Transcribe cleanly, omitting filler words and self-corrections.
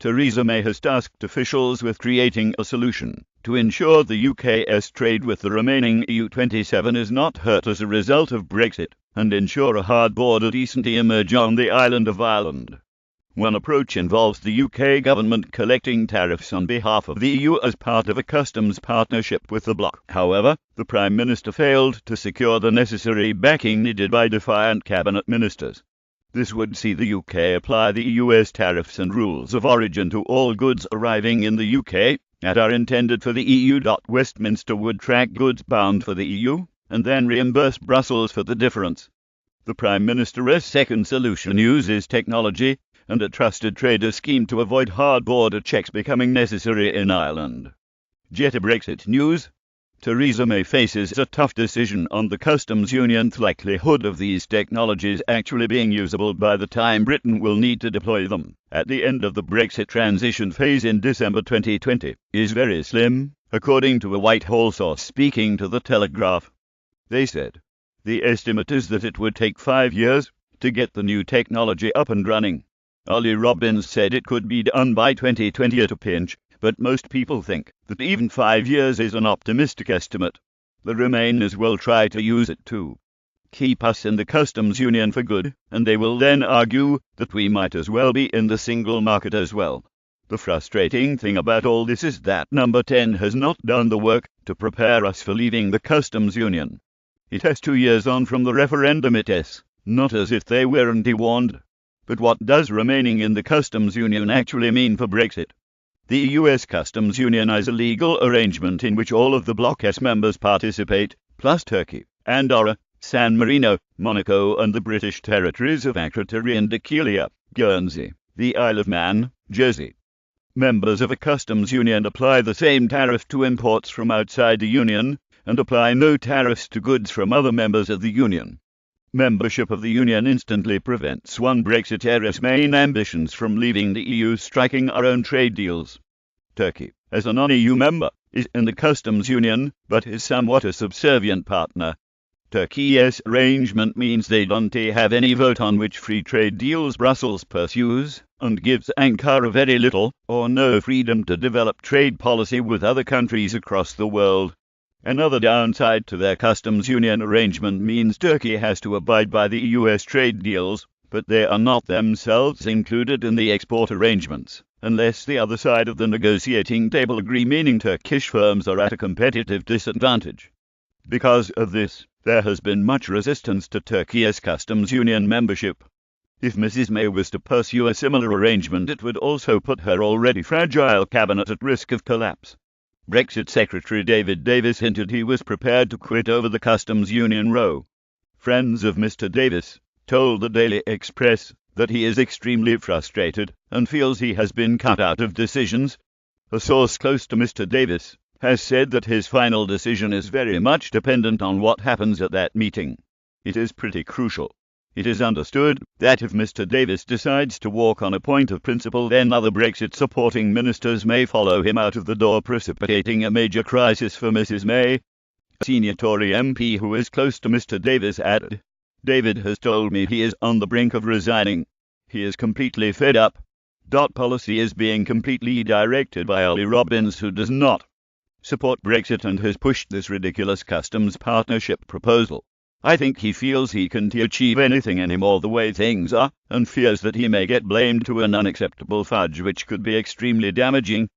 Theresa May has tasked officials with creating a solution to ensure the UK's trade with the remaining EU 27 is not hurt as a result of Brexit, and ensure a hard border decently emerge on the island of Ireland. One approach involves the UK government collecting tariffs on behalf of the EU as part of a customs partnership with the bloc. However, the Prime Minister failed to secure the necessary backing needed by defiant cabinet ministers. This would see the UK apply the EU's tariffs and rules of origin to all goods arriving in the UK that are intended for the EU. Westminster would track goods bound for the EU and then reimburse Brussels for the difference. The Prime Minister's second solution uses technology and a trusted trader scheme to avoid hard border checks becoming necessary in Ireland. Jet Brexit news. Theresa May faces a tough decision on the customs union's likelihood of these technologies actually being usable by the time Britain will need to deploy them at the end of the Brexit transition phase in December 2020 is very slim, according to a Whitehall source speaking to The Telegraph. They said, "The estimate is that it would take 5 years to get the new technology up and running." Ollie Robbins said it could be done by 2020 at a pinch, but most people think that even 5 years is an optimistic estimate. The Remainers will try to use it too. Keep us in the customs union for good, and they will then argue that we might as well be in the single market as well. The frustrating thing about all this is that Number 10 has not done the work to prepare us for leaving the customs union. It has 2 years on from the referendum it is, not as if they weren't warned. But what does remaining in the customs union actually mean for Brexit? The US customs union is a legal arrangement in which all of the bloc's members participate, plus Turkey, Andorra, San Marino, Monaco and the British territories of Akrotiri and Aquileia, Guernsey, the Isle of Man, Jersey. Members of a customs union apply the same tariff to imports from outside the union, and apply no tariffs to goods from other members of the union. Membership of the union instantly prevents one Brexiteer's main ambitions from leaving the EU, striking our own trade deals. Turkey, as a non-EU member, is in the customs union, but is somewhat a subservient partner. Turkey's arrangement means they don't have any vote on which free trade deals Brussels pursues, and gives Ankara very little or no freedom to develop trade policy with other countries across the world. Another downside to their customs union arrangement means Turkey has to abide by the EU's trade deals, but they are not themselves included in the export arrangements, unless the other side of the negotiating table agree, meaning Turkish firms are at a competitive disadvantage. Because of this, there has been much resistance to Turkey's customs union membership. If Mrs. May was to pursue a similar arrangement, it would also put her already fragile cabinet at risk of collapse. Brexit Secretary David Davis hinted he was prepared to quit over the customs union row. Friends of Mr. Davis told the Daily Express that he is extremely frustrated and feels he has been cut out of decisions. A source close to Mr. Davis has said that his final decision is very much dependent on what happens at that meeting. It is pretty crucial. It is understood that if Mr. Davis decides to walk on a point of principle, then other Brexit-supporting ministers may follow him out of the door, precipitating a major crisis for Mrs. May. A senior Tory MP who is close to Mr. Davis added, "David has told me he is on the brink of resigning. He is completely fed up. Policy is being completely directed by Ollie Robbins, who does not support Brexit and has pushed this ridiculous customs partnership proposal. I think he feels he can't achieve anything anymore the way things are, and fears that he may get blamed to an unacceptable fudge which could be extremely damaging